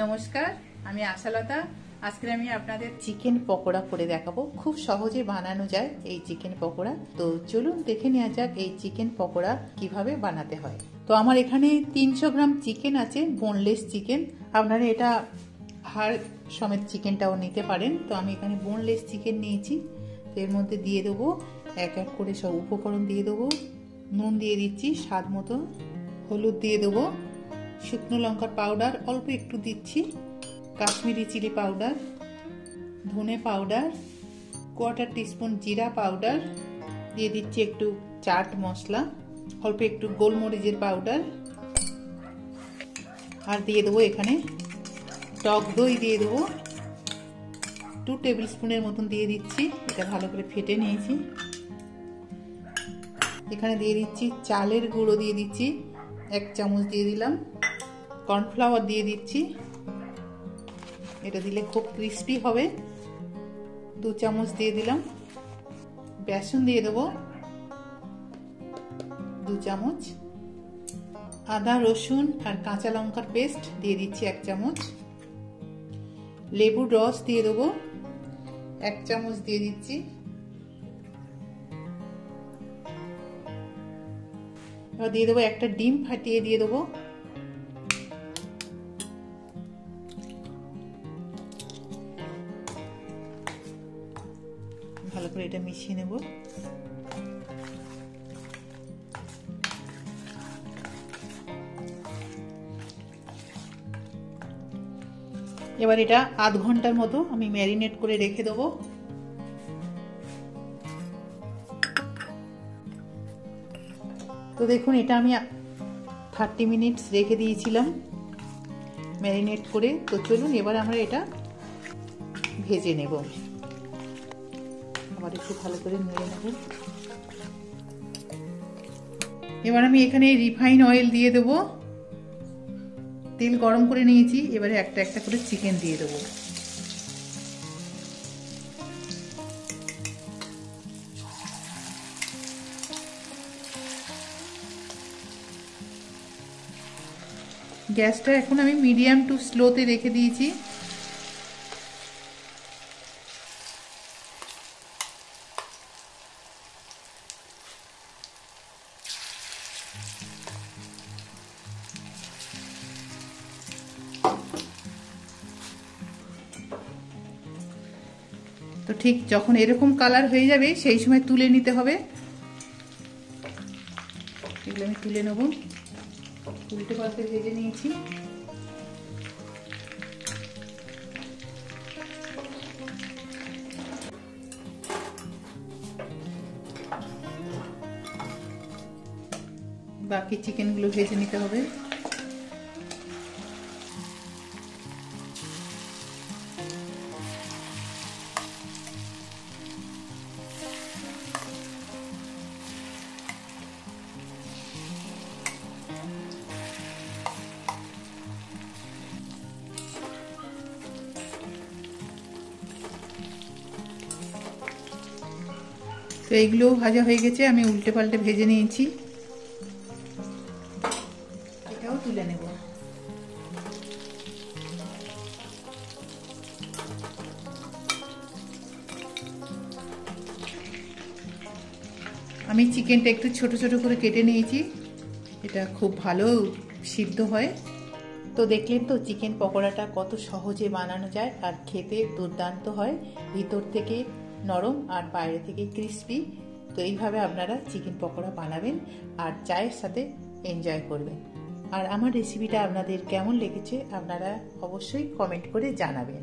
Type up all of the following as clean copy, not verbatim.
নমস্কার, আমি আশালতা। আজকে আমি আপনাদের চিকেন পকোড়া করে দেখাবো। খুব সহজে বানানো যায় এই চিকেন পকোড়া। তো চলুন দেখে নেওয়া যাক এই চিকেন পকোড়া কিভাবে বানাতে হয়। তো আমার এখানে 300 গ্রাম চিকেন আছে, বোনলেস চিকেন। আপনারা এটা হাড় সমেত চিকেনটাও নিতে পারেন। তো আমি এখানে বোনলেস চিকেন নিয়েছি। তো এর মধ্যে দিয়ে দেবো এক এক করে সব উপকরণ দিয়ে দেবো। নুন দিয়ে দিচ্ছি স্বাদ মতো, হলুদ দিয়ে দেবো, শুকনো লঙ্কার পাউডার অল্প একটু দিচ্ছি, কাশ্মীরি চিলি পাউডার, ধনে পাউডার, 1/4 টিস্পুন জিরা পাউডার দিয়ে দিচ্ছি, একটু চাট মশলা, অল্প একটু গোলমরিচের পাউডার, আর দিয়ে দেবো এখানে টক দই দিয়ে দেবো 2 টেবিল স্পুনের মতন দিয়ে দিচ্ছি। এটা ভালো করে ফেটে নিয়েছি। এখানে দিয়ে দিচ্ছি চালের গুঁড়ো, দিয়ে দিচ্ছি 1 চামচ দিয়ে দিলাম, কর্নফ্লাওয়ার দিয়ে দিচ্ছি, এটা দিলে খুব ক্রিস্পি হবে, 2 চামচ দিয়ে দিলাম, বেসন দিয়ে দেবো 2 চামচ, আদা রসুন আর কাঁচা লঙ্কার পেস্ট দিয়ে দিচ্ছি 1 চামচ, লেবুর রস দিয়ে দেবো 1 চামচ দিয়ে দিচ্ছি, এবার দিয়ে দেবো একটা ডিম ফাটিয়ে দিয়ে দেবো, ভালো করে এটা মিশিয়ে নেব। এবার এটা আধ ঘন্টার মতো আমি ম্যারিনেট করে রেখে দেবো। তো দেখুন এটা আমি 30 মিনিটস রেখে দিয়েছিলাম ম্যারিনেট করে। তো চলুন এবার আমরা এটা ভেজে নেব। আবার একটু ভালো করে নেড়ে নেব। এবার আমি এখানে রিফাইন অয়েল দিয়ে দেব, তেল গরম করে নিয়েছি। এবারে একটা একটা করে চিকেন দিয়ে দেবো। গ্যাসটা এখন আমি মিডিয়াম টু স্লোতে রেখে দিয়েছি। তো ঠিক যখন এরকম কালার হয়ে যাবে সেই সময় তুলে নিতে হবে। এগুলো আমি তুলে নেব। উল্টে পাল্টে ভেজে নিয়েছি। বাকি চিকেনগুলো ভেজে নিতে হবে। তো এইগুলো ভাজা হয়ে গেছে, আমি উল্টে পাল্টে ভেজে নিয়েছি। এটাও তুলে নেব। আমি চিকেনটা একটু ছোট ছোট করে কেটে নিয়েছি, এটা খুব ভালো সিদ্ধ হয়। তো দেখলেন তো চিকেন পকোড়াটা কত সহজে বানানো যায় আর খেতে দুর্দান্ত হয়, ভিতর থেকে নরম আর বাইরে থেকে ক্রিস্পি। তো এইভাবে আপনারা চিকেন পকোড়া বানাবেন আর চায়ের সাথে এনজয় করবেন। আর আমার রেসিপিটা আপনাদের কেমন লেগেছে আপনারা অবশ্যই কমেন্ট করে জানাবেন।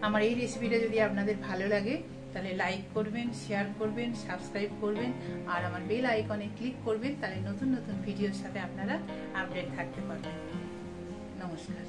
আমার এই রেসিপিটা যদি আপনাদের ভালো লাগে তাহলে লাইক করবেন, শেয়ার করবেন, সাবস্ক্রাইব করবেন আর আমার বেল আইকনে ক্লিক করবেন। তাহলে নতুন নতুন ভিডিওর সাথে আপনারা আপডেট থাকতে পারবেন। নমস্কার।